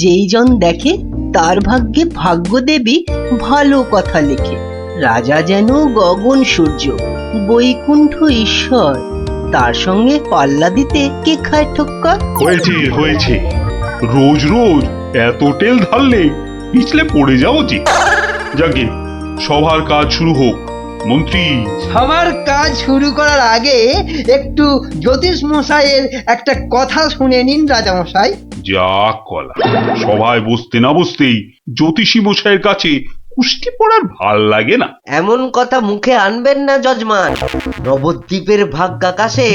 যেই জন দেখে তার ভাগ্যে ভাগ্যদেবী ভালো কথা লেখে। রাজা যেন গগন সূর্য, বৈকুণ্ঠ ঈশ্বর, তার সঙ্গে পাল্লা দিতে কে খায় ঠক্কর? হয়েছে হয়েছে, রোজ রোজ এত তেল ঢাললে পিছলে পড়ে যাও যে। যাকে সবার কাজ শুরু হোক। মন্ত্রী, সবার কাজ শুরু করার আগে একটু জ্যোতিষ মশাইয়ের একটা কথা শুনে নিন রাজা মশাই। যা কলা, সবাই বসতে না বসতেই জ্যোতিষী মশাইয়ের কাছে কুস্তি পড়ার ভাল লাগে না। এমন কথা মুখে আনবেন না যজমান। নবদ্বীপের ভাগ্যাকাশে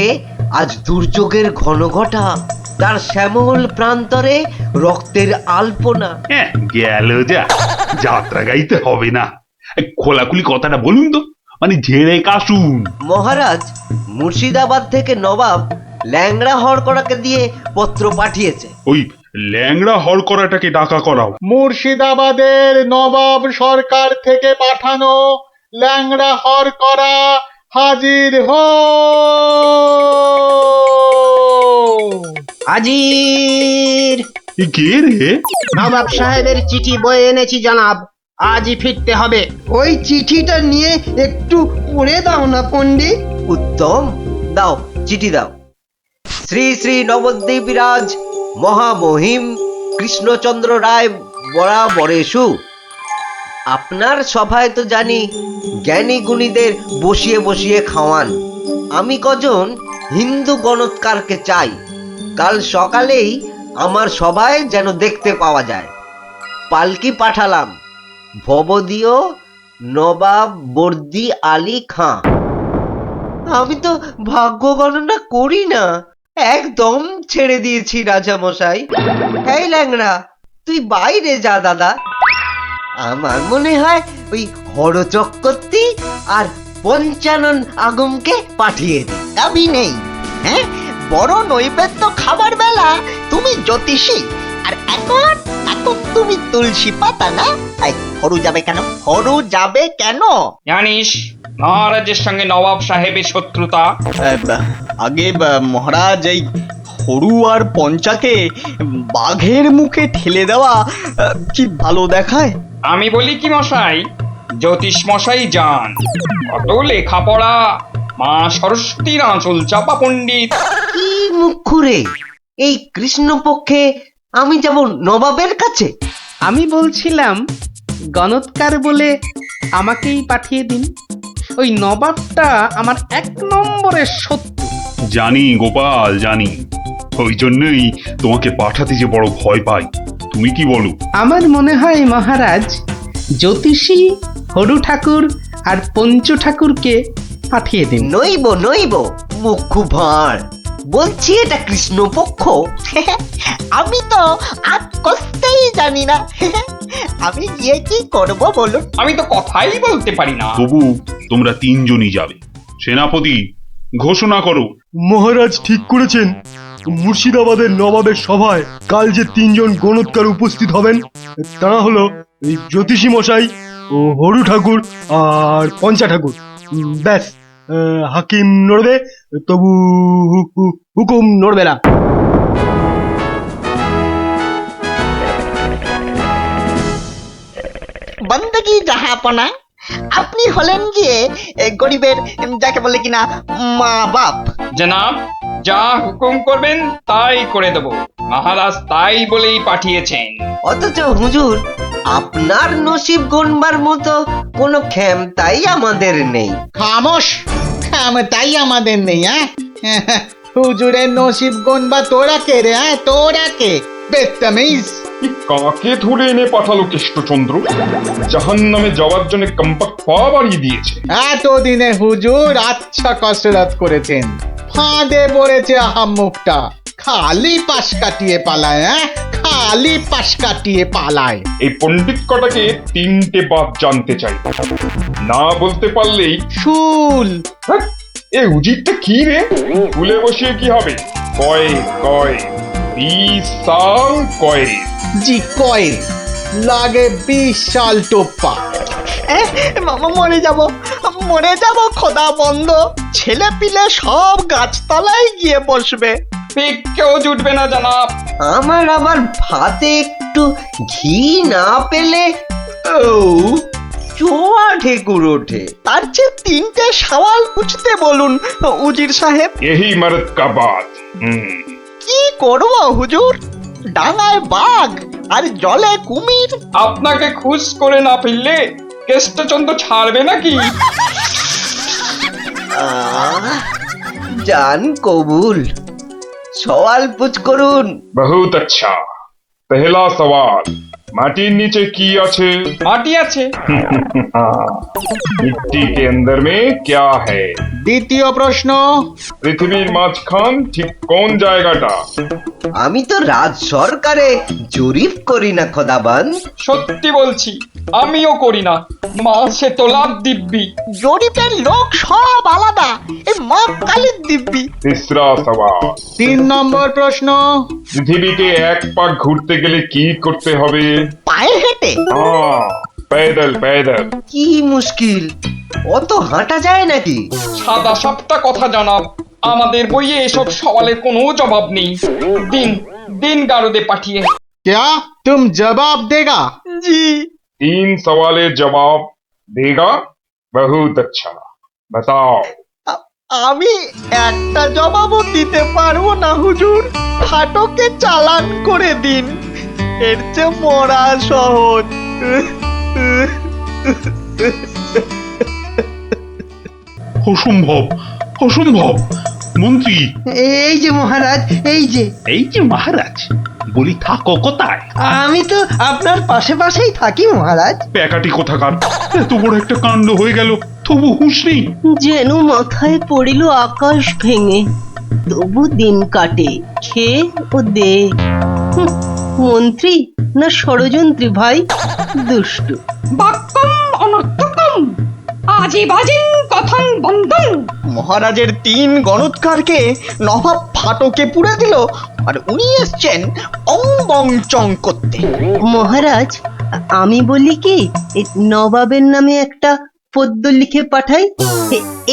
আজ দুর্যোগের ঘন ঘটা, তার শ্যামল প্রান্তরে রক্তের আলপনা। হ্যাঁ, গেল যা, যাত্রা গাইতে হবে না। খোলাখুলি কথাটা বলুন তো, মানে ঝেড়ে কাশুন। মহারাজ, মুর্শিদাবাদ থেকে নবাব ল্যাংড়া হরকড়াকে দিয়ে পত্র পাঠিয়েছে। ওই ল্যাংড়া হরকরাটাকে ডাকা করাও। মুর্শিদাবাদের নবাব সরকার থেকে পাঠানো ল্যাংড়া হরকরা হাজির হো। হাজির। এ কে রে? নবাব সাহেবের চিঠি বয়ে এনেছি জনাব, আজই ফিরতে হবে। ওই চিঠিটা নিয়ে একটু পড়ে দাও না পণ্ডিত। উত্তম, দাও, চিঠি দাও। শ্রী শ্রী নবদ্বীপ রাজ মহামহিম কৃষ্ণচন্দ্র রায় বরাবরেশু। আপনার সভায় তো জানি জ্ঞানী গুণীদের বসিয়ে বসিয়ে খাওয়ান। আমি কজন হিন্দু গণৎকারকে চাই, কাল সকালেই আমার সভায় যেন দেখতে পাওয়া যায়। পালকি পাঠালাম, ভবদীয় নবাব বর্দি আলী খাঁ। আমি তো ভাগ্য গণনা করি না, একদম ছেড়ে দিয়েছি রাজা মশাই। এই ল্যাংড়া, তুই বাইরে যা দাদা। আমার মনে হয় ওই হরচক্রবর্তী আর পঞ্চানন আগমকে পাঠিয়ে দে। দাবি নেই। হ্যাঁ, বড় নৈবেদ্য খাবার বেলা তুমি জ্যোতিষী, আর এখন এখন তুমি তুলসী পাতা না? হরু যাবে কেন? হরু যাবে কেন? জানিস মহারাজের সঙ্গে নবাব সাহেবের শত্রুতা। আগে মহারাজ, এই হরু আর পঞ্চাকে বাঘের মুখে ঠেলে দেওয়া কি ভালো দেখায়? আমি বলি কি মশাই, জ্যোতিষ মশাই যান। কত লেখাপড়া, মা সরস্বতীর আঁচল চাপা পণ্ডিত। কি মুখ খুঁড়ে এই কৃষ্ণপক্ষে আমি যাব নবাবের কাছে? আমি বলছিলাম গণৎকার বলে আমাকেই পাঠিয়ে দিন। ওই নবাবটা আমার 1 নম্বরের শত্রু। জানি গোপাল, জানি। ওই জন্যই তোমাকে পাঠাতে যে বড় ভয় পাই। তুমি কি বলো? আমার মনে হয় মহারাজ, জ্যোতিষী হরু ঠাকুর আর পঞ্চু ঠাকুরকে পাঠিয়ে দিন। নইব নইব, মুখু ভাঁড়। বলছি এটা কৃষ্ণপক্ষ। আমি তো আজ কষতেই জানি না। আমি গিয়ে কি করব বলুন? আমি তো কথাই বলতে পারি না। তবু তোমরা 3 জনই যাবে। সেনাপতি, ঘোষণা করো। মহারাজ ঠিক করেছেন। মুর্শিদাবাদের নবাবের সভায় কাল যে 3 জন গণৎকার উপস্থিত হবেন, তারা হলো এই জ্যোতিষী মশাই, ও হরু ঠাকুর আর পঞ্চা ঠাকুর। ব্যাস, হাকিম নড়বে, তবু হুকুম নড়বে না। বন্দগি জাহাপনা, আপনি হলেন গিয়ে গরিবের, যাকে বলে কিনা মা বাপ। জনাব, যা হুকুম করবেন তাই করে দেব। মহারাজ তাই বলেই পাঠিয়েছেন। অথচ হুজুর, আপনার নসিব গণবার মতো কোনো ক্ষমতাই আমাদের নেই। খামোশ, তাই আমাদের নেই। হুজুরের নসিব গনবা তোরা কে রে? তোরা কে? বেত্তামিজ। কাকে ধরে এনে পাঠালো কৃষ্ণচন্দ্র? জাহান্নামে যাওয়ার জন্য কম্পাক পা বাড়িয়ে দিয়েছে। এতদিনে হুজুর আচ্ছা কসরত করেছেন, ফাঁদে পড়েছে আহাম্মুকটা। খালি পাশ কাটিয়ে পালায়, খালি পাশ কাটিয়ে পালায়। এই পণ্ডিত কটাকে 3টে বাপ জানতে চাই, না বলতে পারলেই শুল। এ উজিরটা কি রে? ফুলে বসিয়ে কি হবে? কয় কয় বিশাল কয়। জি কয়, লাগে বিশাল টোপ্পা। মরে যাব, মরে যাব খোদা বন্ধ। ছেলে পিলে সব গাছতলায় গিয়ে বসবে। ভিক্ষেও জুটবে না জানাব। আমার আবার ভাতে একটু ঘি না পেলে ও চোয়া ঠেকুর ওঠে। তার চেয়ে 3টে সওয়াল পুছতে বলুন উজির সাহেব। यही मर्द का बात। কি করব হুজুর, ডাঙায় বাঘ আর জলে কুমির। আপনাকে খুশ করে না ফেললে কেষ্টচন্দ্র ছাড়বে নাকি? জান কবুল, সওয়াল পুছ করুন। बहुत अच्छा। पहला सवाल, माटिर नीचे की আছে? মাটি আছে। मिट्टी के अंदर में क्या है? দ্বিতীয় প্রশ্ন, পৃথিবীর মাঝখান ঠিক কোন জায়গাটা? আমি তো রাজ সরকারে জরিপ করি না খোদাবান। সত্যি বলছি, আমিও করি না। মাসে তো লাভ দিব্যি। জরিপের লোক সব আলাদা, এই মা কালীর দিব্যি। तीसरा सवाल, 3 নম্বর প্রশ্ন, পৃথিবীকে এক পাক ঘুরতে গেলে কি করতে হবে? পায়ে হেঁটে? হ্যাঁ, पैदल पैदल। কি মুশকিল, অত হাঁটা যায় নাকি? সাদা সাপটা কথা জানাব, আমাদের বইয়ে এসব সওয়ালের কোনো জবাব নেই। দিন দিন গারদে পাঠিয়ে। क्या तुम जवाब देगा? জি। 3 सवालेर जवाब देगा? बहुत अच्छा। बताओ। আমি একটা জবাবও দিতে পারবো না হুজুর, ফাটকে চালান করে দিন, এর চেয়ে মরা সহজ। অসম্ভব, অসম্ভব। মন্ত্রী, এই যে মহারাজ, এই যে এই যে মহারাজ, বলি থাকো কোথায়? আমি তো আপনার পাশে পাশেই থাকি মহারাজ। প্যাকাটি কোথাকার, এত বড় একটা কাণ্ড হয়ে গেল, তবু হুঁশ নেই। যেন মাথায় পড়িল আকাশ ভেঙে, তবু দিন কাটে খেয়ে ও দে। হুঁ, মন্ত্রী না ষড়যন্ত্রী ভাই, দুষ্টু। বাক্যম অনর্থকম আজে বাজে কথন বন্ধন। মহারাজের 3 গণৎকারকে নবাব ফাটকে পুড়ে দিল, আর উনি এসছেন অং বং চং করতে। মহারাজ, আমি বলি কি, এই নবাবের নামে একটা পদ্য লিখে পাঠাই।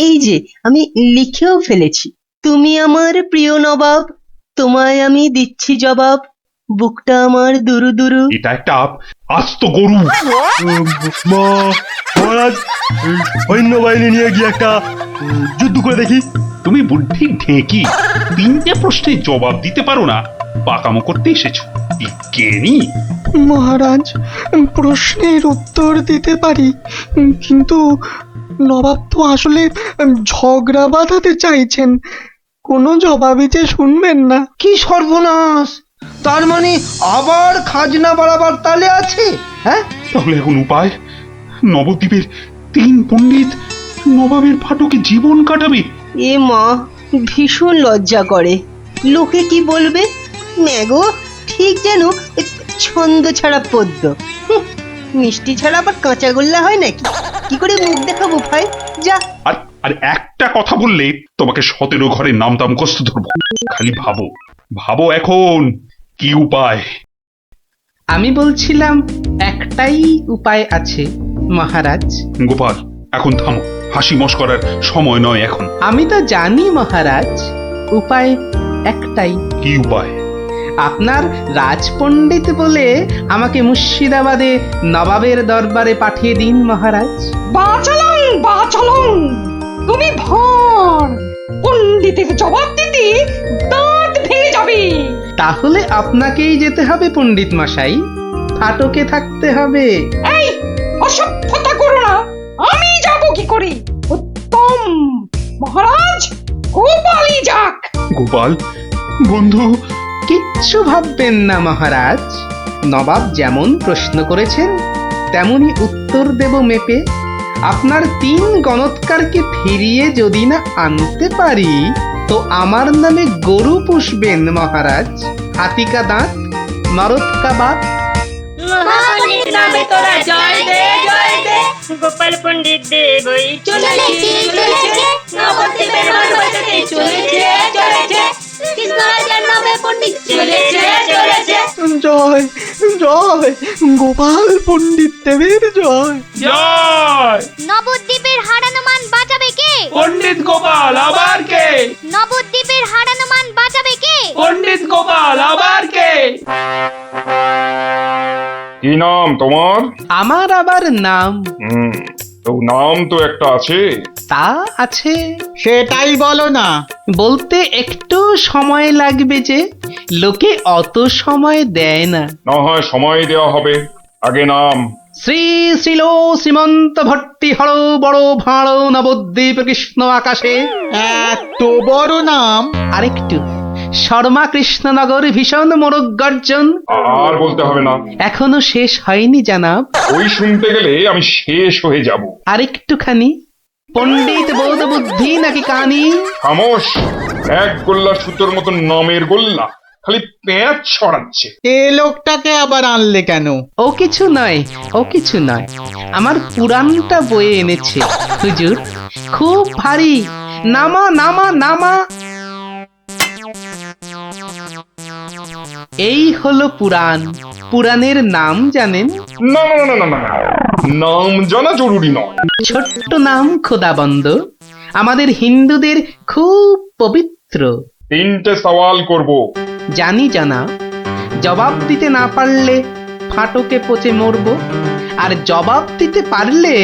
এই যে আমি লিখেও ফেলেছি। তুমি আমার প্রিয় নবাব, তোমায় আমি দিচ্ছি জবাব, বুকটা আমার দুরু দুরু। এটা একটা আস্ত গরু। মহারাজ, সৈন্যবাহিনী নিয়ে গিয়ে একটা যুদ্ধ করে দেখি। তুমি বুদ্ধি ঢেকি, 3টে প্রশ্নের জবাব দিতে পারো না, পাকামো করতে এসেছো। বিজ্ঞানী। মহারাজ, প্রশ্নের উত্তর দিতে পারি, কিন্তু নবাব তো আসলে ঝগড়া বাঁধাতে চাইছেন, কোনো জবাবই যে শুনবেন না। কি সর্বনাশ! তার মানে আবার খাজনা বাড়াবার তালে আছে? হ্যাঁ, তাহলে এখন উপায়? নবদ্বীপের 3 পণ্ডিত নবাবের ফাটকে জীবন কাটাবে। এ মা, ভীষণ লজ্জা করে। লোকে কি বলবে? ম্যাগো, ঠিক যেন ছন্দ ছাড়া পদ্য। হুঁ, মিষ্টি ছাড়া আবার কাঁচা গোল্লা হয় নাকি? কি করে মুখ দেখাবো ভাই? যা। আর আর একটা কথা বললে তোমাকে 17 ঘরের নামটা মুখস্থ ধরবো। খালি ভাবো, ভাবো এখন কি উপায়। আমি বলছিলাম একটাই উপায় আছে মহারাজ। গোপাল, এখন থামো, হাসি মশকরার সময় নয় এখন। আমি তো জানি মহারাজ, উপায় একটাই। কি উপায়? আপনার রাজপণ্ডিত বলে আমাকে মুর্শিদাবাদে নবাবের দরবারে পাঠিয়ে দিন মহারাজ। বাঁচালং বাঁচালং, তুমি ভর পণ্ডিতের জবাব দিতে দাঁত ভেঙে যাবে। তাহলে আপনাকেই যেতে হবে পণ্ডিত মশাই, ফাটকে থাকতে হবে। এই অসভ্যতা করো না, আমি যাব কি করে? উত্তম মহারাজ, গোপালই যাক। গোপাল বন্ধু, কিচ্ছু ভাববেন না মহারাজ, নবাব যেমন প্রশ্ন করেছেন তেমনি উত্তর দেব মেপে। আপনার 3 গণৎকারকে ফিরিয়ে যদি না আনতে পারি, তো আমার নামে গরু পুষবেন মহারাজ, হাতিকা দাঁত, মরদকা বাত। মহাপণ্ডিত নামে তোরা জয় দে জয় দে, গোপাল পণ্ডিত দেবই চলেছে চলেছে, নবদ্বীপের মাঠ বাঁচাতে চলেছে চলেছে, কৃষ্ণরাজার নামে পণ্ডিত চলেছে চলেছে। জয় জয়, গোপাল পণ্ডিত দেবের জয়। জয়! নবদ্বীপের হারানো মান বাঁচাবে কে? পণ্ডিত গোপাল, আবার কে? নবদ্বীপের হারানো মান বাঁচাবে বাঁচাবে কে? পণ্ডিত গোপাল আবার কে? কি নাম তোমার? আমার আবার নাম? তো নাম তো একটা আছে। তা আছে। সেটাই বলো না। বলতে একটু সময় লাগবে যে, লোকে অত সময় দেয় না। না হয় সময় দেওয়া হবে, আগে নাম। শ্রী শ্রীল শ্রীমন্ত ভট্টি হর বড় ভাঁড় নবদ্বীপ কৃষ্ণ আকাশে। এত বড় নাম? আরেকটু, শর্মা কৃষ্ণনগর ভীষণ মোরগ গর্জন। আর বলতে হবে না। এখনো শেষ হয়নি জানাব। ওই শুনতে গেলে আমি শেষ হয়ে যাব। আরেকটুখানি, পণ্ডিত বোধ বুদ্ধি নাকি কানি? খামোশ, এক গোল্লা সুতোর মতো নামের গোল্লা, খালি প্যাঁচ ছড়াচ্ছে। এ লোকটাকে আবার আনলে কেন? ও কিছু নয়, ও কিছু নয়, আমার পুরাণটা বয়ে এনেছে হুজুর, খুব ভারী। নামা নামা নামা। এই হলো পুরাণ। পুরাণের নাম জানেন? না না না না না, নাম জানা জরুরি নয়। ছোট্ট নাম খোদাবন্দ, আমাদের হিন্দুদের খুব পবিত্র। 3টে সওয়াল করব। জানি জানা, জবাব দিতে না পারলে ফাটকে পচে মরবো, আর জবাব দিতে পারলে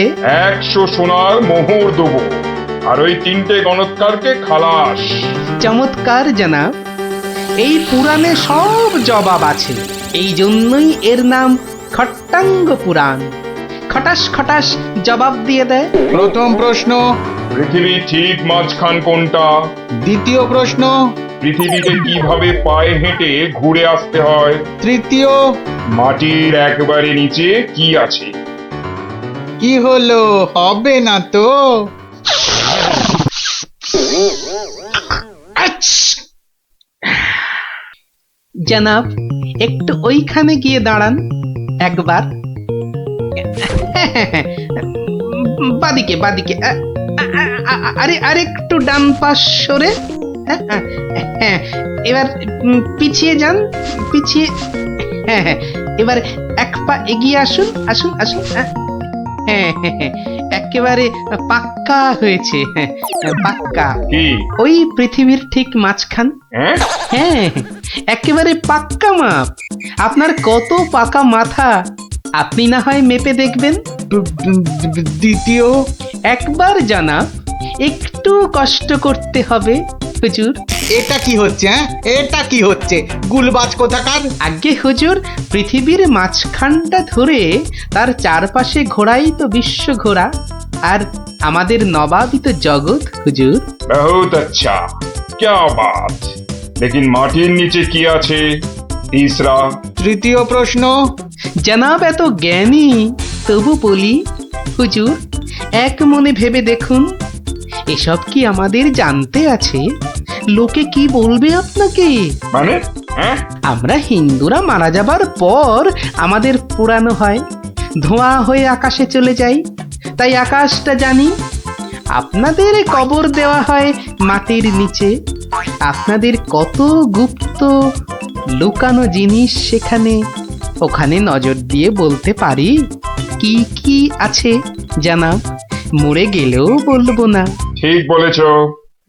100 সোনার মোহর দেবো, আর ওই 3টে গণৎকারকে খালাস। চমৎকার জানাব, এই পুরাণে সব জবাব আছে। এই জন্যই এর নাম খট্টাঙ্গ পুরাণ। খটাস খটাস জবাব দিয়ে দেয়। প্রথম প্রশ্ন, পৃথিবী ঠিক মাঝখান কোনটা? দ্বিতীয় প্রশ্ন, পৃথিবীতে কিভাবে পায়ে হেঁটে ঘুরে আসতে হয়? তৃতীয়, মাটির একবারে নিচে কি আছে? কি হলো, হবে না তো? জানাব, একটু ওইখানে গিয়ে দাঁড়ান একবার। বাদিকে বাদিকে, আরে আরেকটু ডান পাশ সরে। এবার পিছিয়ে যান, পিছিয়ে। এবার এক পা এগিয়ে আসুন, আসুন আসুন। একেবারে পাক্কা হয়েছে, পাক্কা। ওই পৃথিবীর ঠিক মাঝখান। হ্যাঁ, একেবারে পাক্কা মাপ। আপনার কত পাকা মাথা, আপনি না হয় মেপে দেখবেন। দ্বিতীয়, একবার জানা, একটু কষ্ট করতে হবে হুজুর। এটা কি হচ্ছে? হ্যাঁ, এটা কি হচ্ছে? গুলবাজ কোথাকার। আগে হুজুর, পৃথিবীর মাঝখানটা ধরে তার চারপাশে ঘোরাই তো বিশ্ব ঘোরা, আর আমাদের নবাবই তো জগৎ হুজুর। বহুত আচ্ছা, क्या बात। लेकिन মাটির নিচে কি আছে? তিসরা। তৃতীয় প্রশ্ন। জানাব এত জ্ঞানী, তবু বলি হুজুর, এক মনে ভেবে দেখুন, এসব কি আমাদের জানতে আছে? লোকে কি বলবে আপনাকে? মানে আমরা হিন্দুরা মারা যাবার পর আমাদের পোড়ানো হয়, ধোঁয়া হয়ে আকাশে চলে যাই, তাই আকাশটা জানি। আপনাদের কবর দেওয়া হয় মাটির নিচে। আপনাদের কত গুপ্ত লুকানো জিনিস সেখানে, ওখানে নজর দিয়ে বলতে পারি কি কি আছে জানাব, মরে গেলেও বলবো না। ঠিক বলেছো,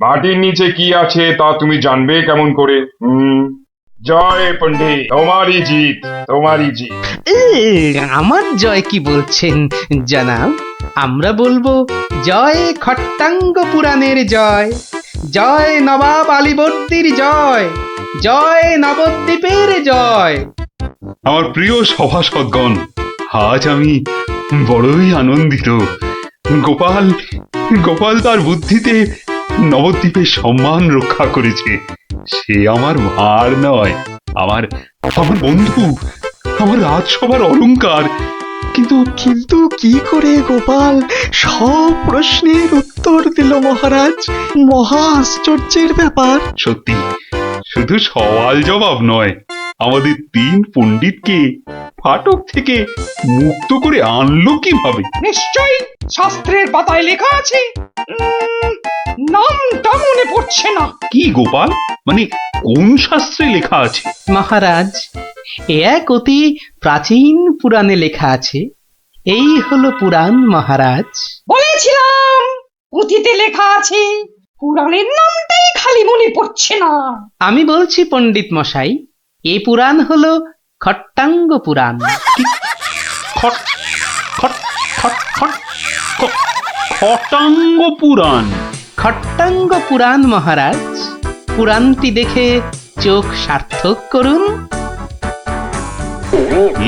মাটির নিচে কি আছে তা তুমি জানবে কেমন করে? জয় পণ্ডিত, তোমারই জিত, তোমারই জিত। আমার জয় কি বলছেন জানাব? আমরা বলবো জয় খট্টাঙ্গ পুরাণের জয়, জয় নবাব আলীবর্দীর জয়, জয় নবদ্বীপের জয়। আমার প্রিয় সভাসদগণ, আজ আমি বড়ই আনন্দিত। গোপাল গোপাল তার বুদ্ধিতে নবদ্বীপের সম্মান রক্ষা করেছে। সে আমার ভার নয়, আমার আমার বন্ধু, আমার রাজসভার অলংকার। কিন্তু কিন্তু কি করে গোপাল সব প্রশ্নের উত্তর দিল মহারাজ? মহা আশ্চর্যের ব্যাপার। সত্যি, শুধু সওয়াল জবাব নয়, আমাদের 3 পণ্ডিতকে ফাটক থেকে মুক্ত করে আনলো কিভাবে? নিশ্চয়ই শাস্ত্রের পাতায় লেখা আছে, নামটা মনে পড়ছে না। কি গোপাল, মানে কোন শাস্ত্রে লেখা আছে? মহারাজ, এ এক অতি প্রাচীন পুরাণে লেখা আছে। এই হলো পুরাণ মহারাজ। বলেছিলাম পুঁথিতে লেখা আছে, পুরাণের নামটাই খালি মনে পড়ছে না। আমি বলছি পণ্ডিত মশাই, এই পুরাণ হলো খট্টাঙ্গ পুরাণ। খট খট খট খট খ- খটাঙ্গ পুরাণ। খট্টাঙ্গ পুরাণ মহারাজ, পুরাণটি দেখে চোখ সার্থক করুন।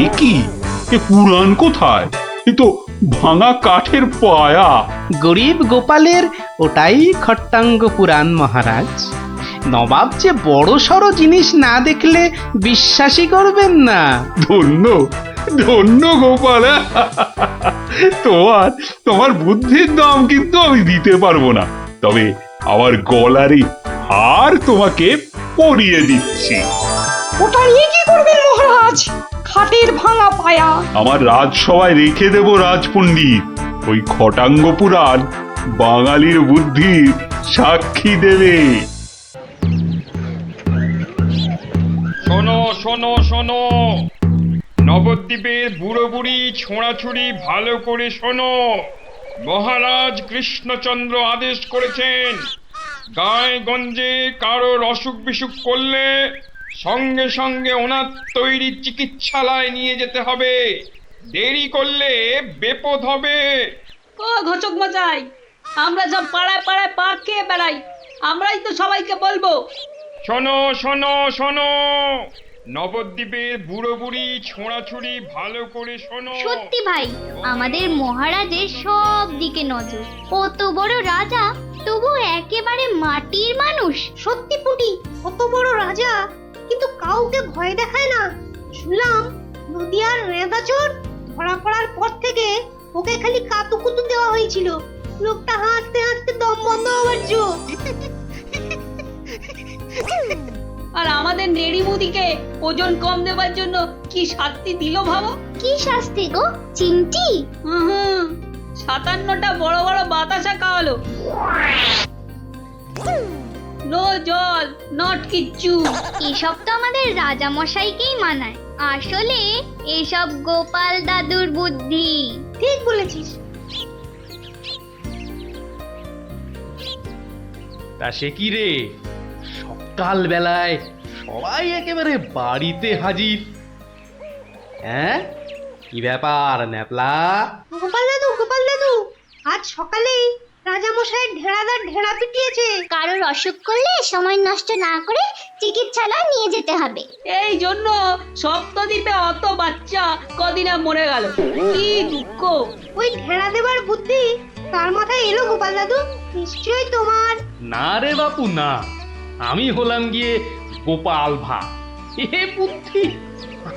এ কি? এ পুরাণ কোথায়? এ তো ভাঙা কাঠের পায়া। গরিব গোপালের ওটাই খট্টাঙ্গ পুরাণ মহারাজ। নবাব যে বড় সড়ো জিনিস না দেখলে বিশ্বাসই করবেন না। ধন্য ধন্য গোপাল। তোমার তোমার বুদ্ধির দাম কিন্তু আমি দিতে পারবো না, তবে আমার গলারই হার তোমাকে পরিয়ে দিচ্ছি। ওটা নিয়ে কি করবেন মহারাজ? খাটের ভাঙা পায়া। আমার রাজসভায় রেখে দেব রাজপণ্ডিত। ওই খটাঙ্গ পুরাণ বাঙালির বুদ্ধির সাক্ষী দেবে। শোনো শোনো শোনো, নবদ্বীপের বুড়ো বুড়ি ছোঁড়াছুড়ি ভালো করে শোনো। মহারাজ কৃষ্ণচন্দ্র আদেশ করেছেন, গায়ে গঞ্জে কারোর অসুখ বিসুখ করলে সঙ্গে সঙ্গে ওনার তৈরি চিকিৎসালয় নিয়ে যেতে হবে। দেরি করলে বিপদ হবে। ও ঘোচক মশাই, আমরা সব পাড়ায় পাড়ায় পাক খেয়ে বেড়াই, আমরাই তো সবাইকে বলবো। শোনো শোনো শোনো, নবদ্বীপের বুড়ো বুড়ি ছোঁড়াছুড়ি ভালো করে শোনো। সত্যি ভাই, আমাদের মহারাজের সব দিকে নজর। কত বড় রাজা, তবু একেবারে মাটির মানুষ। সত্যি পুটি, কত বড় রাজা কিন্তু কাউকে ভয় দেখায় না। শুনলাম নদিয়ার রেঁদাচোর ধরা পড়ার পর থেকে ওকে খালি কাতুকুতু দেওয়া হয়েছিল। লোকটা হাসতে হাসতে দম বন্ধ হওয়ার জো। আর আমাদের নেড়িমুদিকে ওজন কম দেবার জন্য কি শাস্তি দিল ভাবো? কি শাস্তি গো চিমটি? হুম, 57টা বড় বড় বাতাসা খাওয়ালো। নো জল, নট কিচ্ছু। এসব তো আমাদের রাজা মশাইকেই মানায়। আসলে এসব গোপাল দাদুর বুদ্ধি। ঠিক বলেছিস। তা সে কি রে, সকাল বেলায় সবাই একেবারে বাড়িতে হাজির? হ্যাঁ, কি ব্যাপার ন্যাপলা? গোপাল দাদু, আজ সকালেই রাজামশাই ঢেড়াদার ঢেড়া পিটিয়েছে। কারোর অসুখ করলে সময় নষ্ট না করে চিকিৎসালয়ে নিয়ে যেতে হবে। এই জন্য সপ্তদ্বীপে অত বাচ্চা কদিনে মরে গেল। কি দুঃখ! ওই ঢেড়া দেবার বুদ্ধি তার মাথায় এলো গোপাল দাদু? নিশ্চয়ই তোমার। না রে বাপু না, আমি হলাম গিয়ে গোপাল ভা। এ বুদ্ধি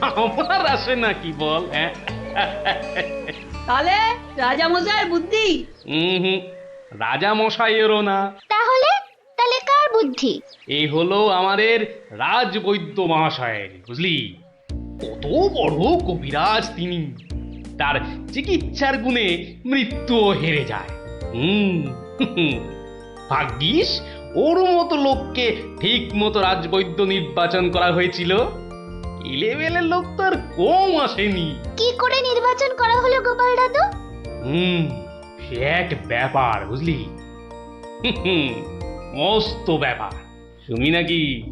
আমার আসে নাকি বল? হ্যাঁ, তাহলে রাজামশাইয়ের বুদ্ধি? হুম, রাজা মশাইয়েরও না। তাহলে তাহলে কার বুদ্ধি? এই হলো আমাদের রাজবৈদ্য মহাশয়ের, বুঝলি? কত বড় কবিরাজ তিনি, তার চিকিৎসার গুণে মৃত্যুও হেরে যায়। ভাগ্যিস ওর মতো লোককে ঠিক মতো রাজবৈদ্য নির্বাচন করা হয়েছিল। এলেবেলে লোক তো আর কম আসেনি। কি করে নির্বাচন করা হলো গোপাল দাদু? সে এক ব্যাপার, বুঝলি? মস্ত ব্যাপার, শুনি নাকি?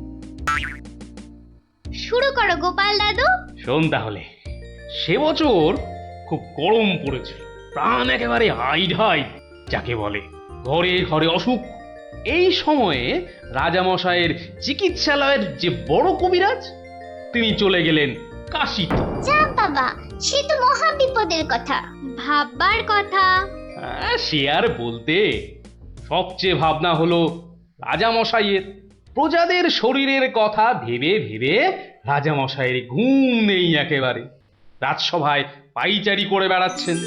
শুরু করো গোপাল দাদু। শোন তাহলে। সে বছর খুব গরম পড়েছিল, প্রাণ একেবারে হাই যাকে বলে। ঘরে ঘরে অসুখ। এই সময়ে রাজামশাইয়ের চিকিৎসালয়ের যে বড় কবিরাজ, তিনি চলে গেলেন কাশীতে। যা বাবা, সে তো মহা বিপদের কথা, ভাববার কথা। সে আর বলতে, সবচেয়ে ভাবনা হলো রাজামশাইয়ের। প্রজাদের শরীরের কথা ভেবে ভেবে রাজামশাইয়ের ঘুম নেই একেবারে। রাজসভায় পাইচারি করে বেড়াচ্ছেন,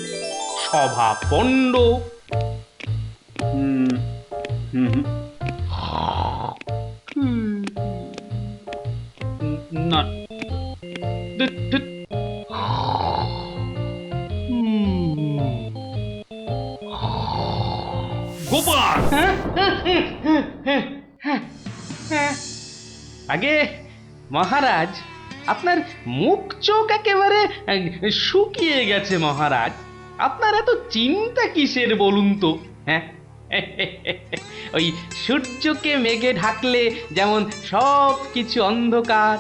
সভা পণ্ড। না, গোপাল! আগে মহারাজ, আপনার মুখ চোখ একেবারে শুকিয়ে গেছে মহারাজ। আপনার এত চিন্তা কিসের বলুন তো? হ্যাঁ, ওই সূর্যকে মেঘে ঢাকলে যেমন সব কিছু অন্ধকার,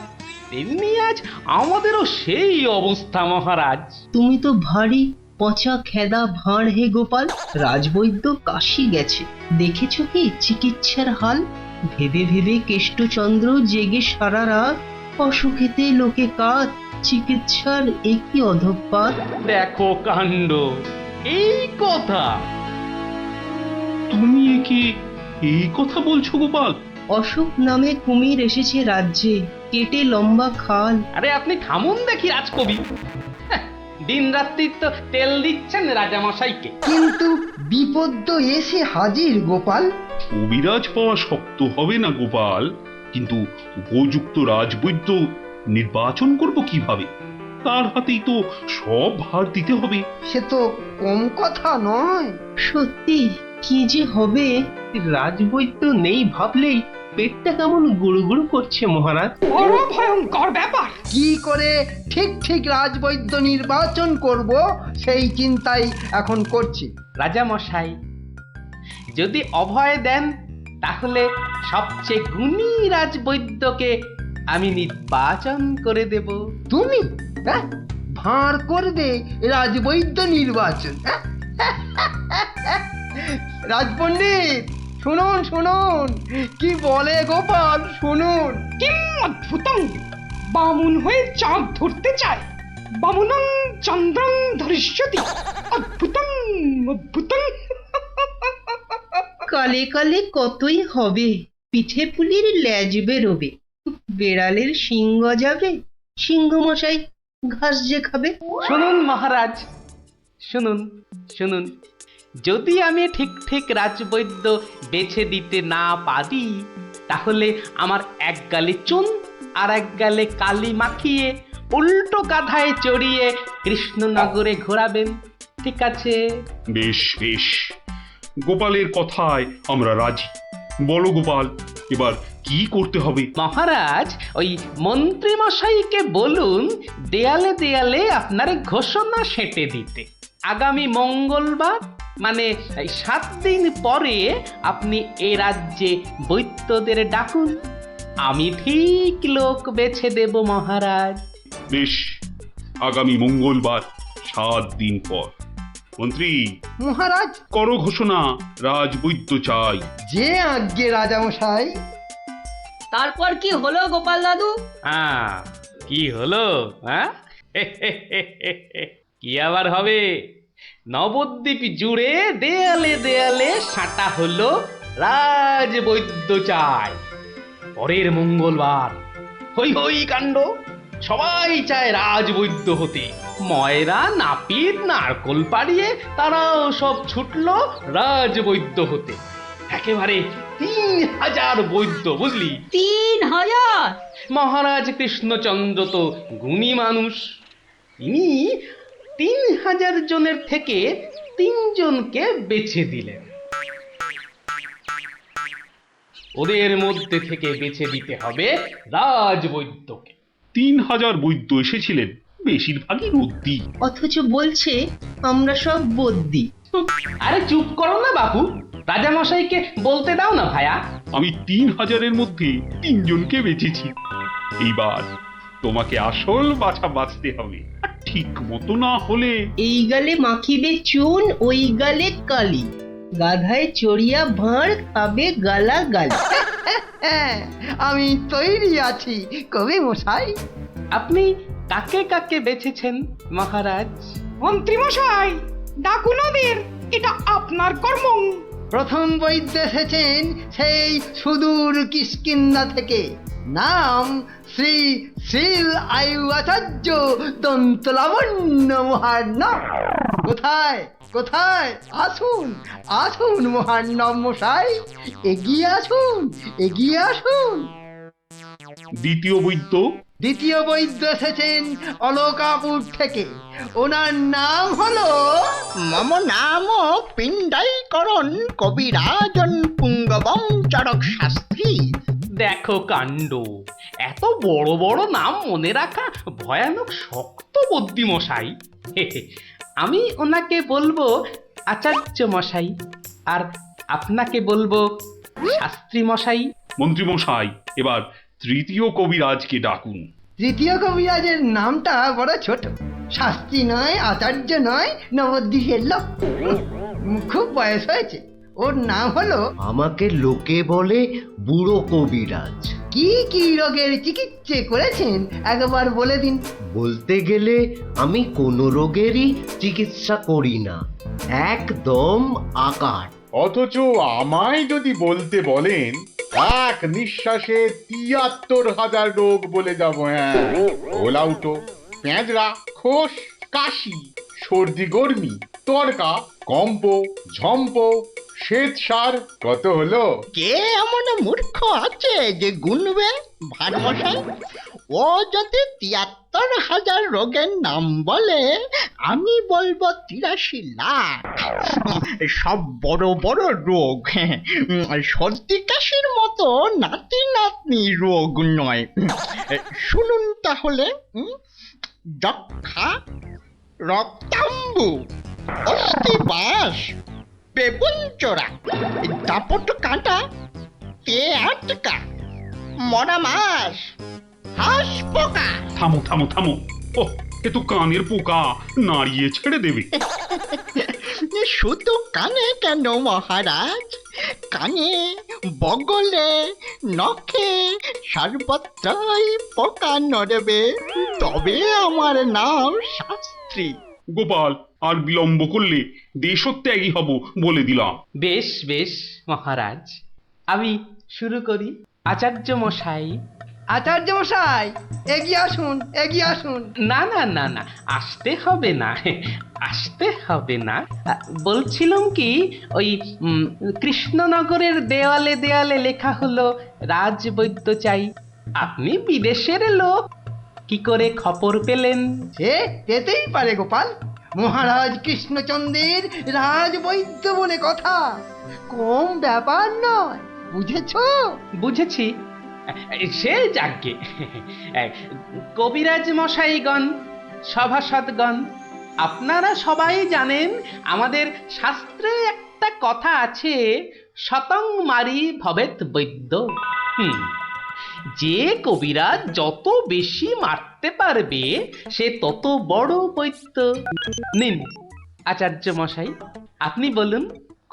তেমনি আজ আমাদেরও সেই অবস্থা মহারাজ। তুমি তো ভারী পচা খেদা ভাঁড় হে গোপাল। রাজবৈদ্য কাশি গেছে, দেখেছো কি চিকিৎসার হাল? ভেবে ভেবে কেষ্টচন্দ্র জেগে সারা রাত, অসুখেতে লোকে কাত, চিকিৎসার একই অধঃপাত। দেখো কাণ্ড, এই কথা তুমি কি এই কথা বলছো গোপাল? অসুখ নামে কুমির এসেছে রাজ্যে, কেটে লম্বা খাল। আরে আপনি থামুন দেখি রাজকবি। দিন রাত্রি তো তেল দিচ্ছেন রাজামশাইকে। কিন্তু বিপদ তো এসে হাজির গোপাল। কবিরাজ পাওয়া শক্ত হবে না গোপাল, কিন্তু উপযুক্ত রাজবৈদ্য নির্বাচন করব কিভাবে? তার হাতেই তো সব ভার দিতে হবে। সে তো কম কথা নয়। সত্যি কি যে হবে, রাজবৈদ্য নেই ভাবলেই পেটটা কেমন গুড়ুগুড়ু করছে মহারাজ। বড় ভয়ঙ্কর ব্যাপার। কি করে ঠিক ঠিক রাজবৈদ্য নির্বাচন করব সেই চিন্তাই এখন করছি। রাজামশাই যদি অভয় দেন, তাহলে সবচেয়ে গুণী রাজবৈদ্যকে আমি নির্বাচন করে দেব। তুমি ভাঁড় করবে রাজবৈদ্য নির্বাচন? রাজপণ্ডিত শুনুন শুনুন, কি বলে গোপাল শুনুন। কিম অদ্ভুতং, বামুন হয়ে চাঁদ ধরতে চায়। বামুনং চন্দ্রং ধরিষ্যতি। অদ্ভুতং অদ্ভুতং। কালে কালে কতই হবে, পিঠে পুলির লেজ বেরোবে, বেড়ালের সিংহ যাবে, সিংহ মশাই ঘাস যে খাবে। শুনুন মহারাজ, শুনুন শুনুন, যদি আমি ঠিক ঠিক রাজবৈদ্য বেছে দিতে না পারি, তাহলে আমার এক গালে চুন আর এক গালে কালি মাখিয়ে উল্টো কাঁধায় চড়িয়ে কৃষ্ণনগরে ঘোরাবেন, ঠিক আছে? বেশ বেশ, গোপালের কথায় আমরা রাজি। বলো গোপাল, এবার কি করতে হবে? মহারাজ, ওই মন্ত্রী মশাইকে বলুন দেয়ালে দেয়ালে আপনার ঘোষণা সেঁটে দিতে। আগামী মঙ্গলবার মানে 7 দিন পরে আপনি এ রাজ্যে বৈদ্যদের ডাকুন, আমি ঠিক লোক বেছে দেব মহারাজ। বেশ, আগামী মঙ্গলবার 7 দিন পর। মন্ত্রী মহারাজ করো ঘোষণা, রাজবৈদ্য চাই। যে আজ্ঞে রাজামশাই। তারপর কি হলো গোপাল দাদু? কি হলো? কি আবার হবে? নবদ্বীপ জুড়ে দেয়ালে দেয়ালে সাঁটা হলো রাজবৈদ্য চাই। পরের মঙ্গলবার হই হই কাণ্ড, সবাই চায় রাজবৈদ্য হতে। ময়রা নাপিত নারকোল পাড়িয়ে তারাও সব ছুটলো রাজবৈদ্য হতে। একেবারে 3000 বৈদ্য, বুঝলি? 3000! মহারাজ কৃষ্ণচন্দ্র তো গুণী মানুষ, তিনি 3000 জনের থেকে 3 জনকে বেছে দিলেন। ওদের মধ্যে থেকে বেছে দিতে হবে রাজবৈদ্যকে। 3000 বৈদ্য এসেছিলেন, বেশিরভাগই রদ্দি। অথচ বলছে আমরা সব বদ্যি। আরে চুপ করো না বাবু, রাজামশাইকে বলতে দাও না ভায়া। আমি 3000-এর মধ্যে 3 জনকে বেছেছি। এইবার তোমাকে আসল বাছা বাছতে হবে, আর ঠিক মতো না হলে এই গালে মাখিবে চুন, ওই গালে কালি, গাধায় চড়িয়া ভাঁড় খাবে গালা গালি। আমি তৈরি আছি কবি মশাই। আপনি কাকে কাকে বেছেছেন মহারাজ? মন্ত্রী মশাই ডাকুন ওদের, এটা আপনার কর্ম। প্রথম বৈদ্য এসেছেন সেই সুদূর কিষ্কিন্ধা থেকে, নাম শ্রী শ্রীল আয়ু আচার্য দন্তলাবণ্য মহার্ণব। কোথায় কোথায়? আসুন আসুন মহার্ণব মশাই, এগিয়ে আসুন এগিয়ে আসুন। দ্বিতীয় বৈদ্য এসেছেন অলকাপুর থেকে, ওনার নাম হলো মম নাম পিণ্ডাইকরণ কবিরাজন পুঙ্গবং চরক শাস্ত্রী। দেখো কাণ্ড, এত বড় বড় নাম মনে রাখা ভয়ানক শক্ত বুদ্ধি মশাই। আমি ওনাকে বলবো আচার্য মশাই, আর আপনাকে বলবো শাস্ত্রী মশাই। মন্ত্রী মশাই, এবার তৃতীয় কবিরাজকে ডাকুন। তৃতীয় কবিরাজের নামটা বড় ছোট, শাস্ত্রী নয়, আচার্য নয়, নবদ্বীপের লোক। খুব বয়স হয়েছে। ওর নাম হলো, আমাকে লোকে বলে বুড়ো কবিরাজ। কি কি রোগের চিকিৎসা করেছেন একবার বলে দিন। বলতে গেলে আমি কোনো রোগেরই চিকিৎসা করি না, একদম আকার। অথচ আমায় যদি বলতে বলেন, এক নিঃশ্বাসে ৭৩,০০০ রোগ বলে যাব। হ্যাঁ, ওলাউটো, পেঁজরা, খোস, কাশি, সর্দি গর্মি, তরকা, কম্প, ঝম্প, শ্বেতসার, কত হলো? কে এমন মূর্খ আছে যে গুনবে ভারমশাই? ও যদি ৭৩,০০০ রোগের নাম বলে, আমি বলবো ৮৩ লাখ। সব বড় বড় রোগ, সর্দি কাশির মতো নাতি নাতনি রোগ নয়। শুনুন তাহলে, যক্ষা, রক্তাম্বু, অস্থিবাস, বেগুন চোরা, দাপট কাঁটা, তে আটকা, মরা মাছ, হাঁস পোকা। থামো থামো থামো, ও এ তো কানের পোকা, নাড়িয়ে ছেড়ে দেবে। শুধু কানে কেন মহারাজ, কানে, বগলে, নখে, সর্বত্রই পোকা নড়বে, তবে আমার নাম শাস্ত্রী। গোপাল, আর বিলম্ব করলে দেশত্যাগী হব বলে দিলাম। বেশ বেশ মহারাজ, আমি শুরু করি। আচার্য মশাই, আচার্য মশাই, এগিয়ে আসুন, এগিয়ে আসুন। না না না না, আসতে হবে না, আসতে হবে না। বলছিলাম কি, ওই কৃষ্ণনগরের দেওয়ালে দেওয়ালে লেখা হলো রাজবৈদ্য চাই। আপনি বিদেশের লোক, কি করে খবর পেলেন? সে পেতেই পারে গোপাল, মহারাজ কৃষ্ণচন্দ্রের রাজবৈদ্য বলে কথা, কম ব্যাপার নয়, বুঝেছো? বুঝেছি, সে যাকে। কবিরাজ মশাইগণ, সভাসদগণ, আপনারা সবাই জানেন আমাদের শাস্ত্রে একটা কথা আছে, শতং মারি ভবেত বৈদ্য। যে কবিরাজ যত বেশি মারতে পারবে সে তত বড় বৈদ্য। নিন আচার্য মশাই, আপনি বলুন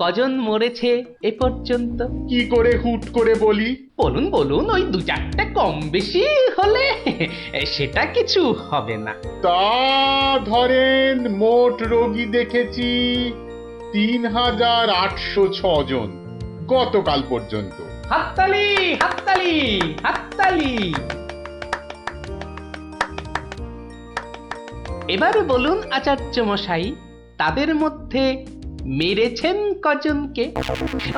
কজন মরেছে এ পর্যন্ত? কি করে হুট করে বলি? বলুন বলুন, ওই ২-৪টে কম বেশি হলে সেটা কিছু হবে না। তা ধরেন মোট রোগী দেখেছি ৩,৮০৬ জন গতকাল পর্যন্ত। হাততালি হাততালি হাততালি। এবার বলুন আচার্য মশাই, তাদের মধ্যে মেরেছেন কজনকে?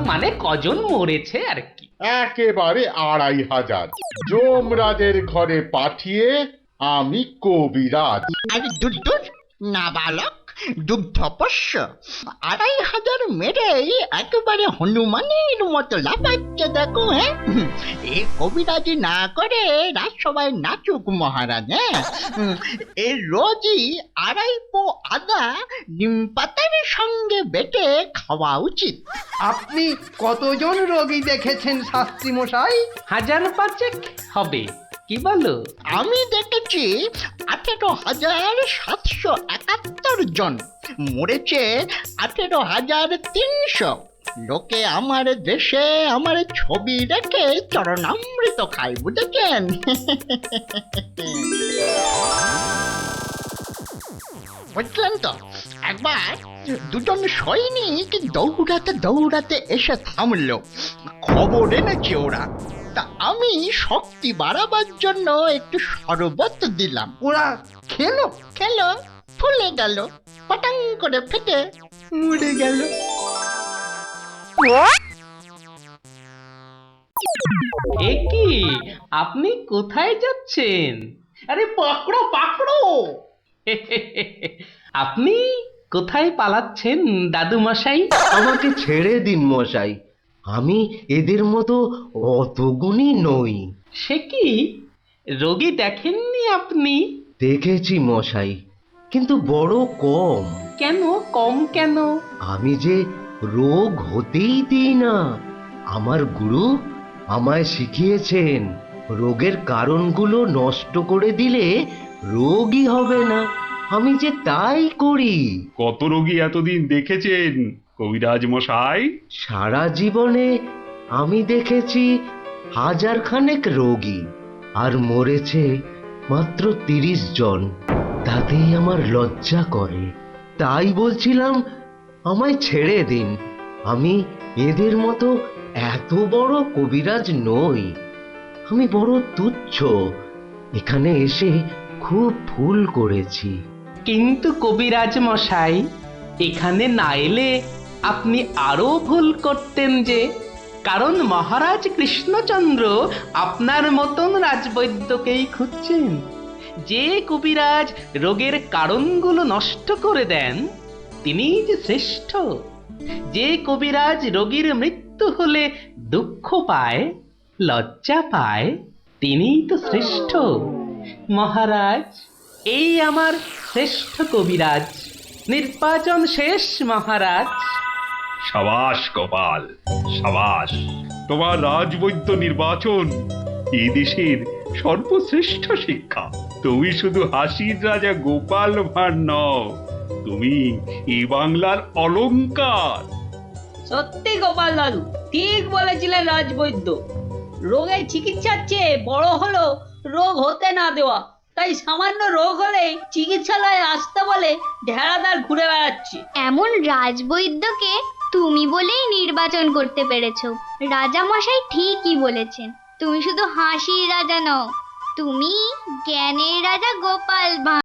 মানে কজন মরেছে আর কি। একেবারে ২৫০০। যমরাজের ঘরে পাঠিয়ে আমি কবিরাজ। আরে দূর দূর, নাবালক, দুগ্ধপোষ্য, ২৫০০ মেরেই একেবারে হনুমানের মতো লাফাচ্ছে দেখো। হ্যাঁ, এ কবিরাজি না করে রাজসভায় নাচুক মহারাজ। এ রোজই ২.৫ পো আদা নিম পাতার সঙ্গে বেটে খাওয়া উচিত। আপনি কতজন রোগী দেখেছেন শাস্ত্রী মশাই? ১৫০০ হবে, কি বলো? আমি দেখেছি ১৮,৭৭১ জন, মরেছে ১৮,৩০০। লোকে আমার দেশে আমার ছবি রেখে চরণামৃত খায়, বুঝেছেন? বুঝলেন তো? একবার দুজন সৈনিক দৌড়াতে দৌড়াতে এসে থামলো, খবর এনেছে ওরা। তা আমি শক্তি বাড়াবার জন্য একটু শরবত দিলাম। ওরা খেলো? খেলো, ফুলে গেল, পটাং করে ফেটে মরে গেল। এ কি, আপনি কোথায় যাচ্ছেন? আরে পাকড়ো পাকড়ো। আপনি কোথায় পালাচ্ছেন দাদু মশাই? আমাকে ছেড়ে দিন মশাই, আমি এদের মতো অত গুণী নই। সে কি, রোগী দেখেননি আপনি? দেখেছি মশাই, কিন্তু বড় কম। কেন কম কেন? আমি যে রোগ হতেই দিই না। আমার গুরু আমায় শিখিয়েছেন রোগের কারণগুলো নষ্ট করে দিলে রোগই হবে না। আমি যে তাই করি। কত রোগী এতদিন দেখেছেন কবিরাজ মশাই? সারা জীবনে আমি দেখেছি 1000 খানেক রোগী, আর মরেছে মাত্র 30 জন। তাতেই আমার লজ্জা করে। তাই বলছিলাম আমায় ছেড়ে দিন। আমি এদের মতো এত বড় কবিরাজ নই। আমি বড় তুচ্ছ। এখানে এসে খুব ভুল করেছি। কিন্তু কবিরাজ মশাই, এখানে না এলে আপনি আরো ভুল করতেন যে, কারণ মহারাজ কৃষ্ণচন্দ্র আপনার মতন রাজবৈদ্যকেই খুঁজছেন। যে কবিরাজ রোগের কারণগুলো নষ্ট করে দেন তিনি যে শ্রেষ্ঠ। যে কবিরাজ রোগীর মৃত্যু হলে দুঃখ পায়, লজ্জা পায়, তিনিই তো শ্রেষ্ঠ। মহারাজ, এই আমার শ্রেষ্ঠ কবিরাজ। নির্বাচন শেষ মহারাজ। সাবাস গোপাল, সাবাস। তোমার রাজবৈদ্য নির্বাচন এই দেশের সর্বশ্রেষ্ঠ শিক্ষা। তুমি শুধু হাসির রাজা গোপাল ভাঁড় নও, তুমি এই বাংলার অলংকার। সত্যি গোপাল দাদু ঠিক বলেছিলেন রাজবৈদ্য। রোগের চিকিৎসার চেয়ে বড় হলো রোগ হতে না দেওয়া। তাই সামান্য রোগ হলেই চিকিৎসালয়ে আসতে বলে ঢেড়াদার ঘুরে বেড়াচ্ছে। এমন রাজবৈদ্যকে তুমি বলেই নির্বাচন করতে পেরেছো। রাজা মশাই ঠিকই বলেছেন, তুমি শুধু হাসির রাজা নও, তুমি জ্ঞানের রাজা গোপাল ভাঁড়।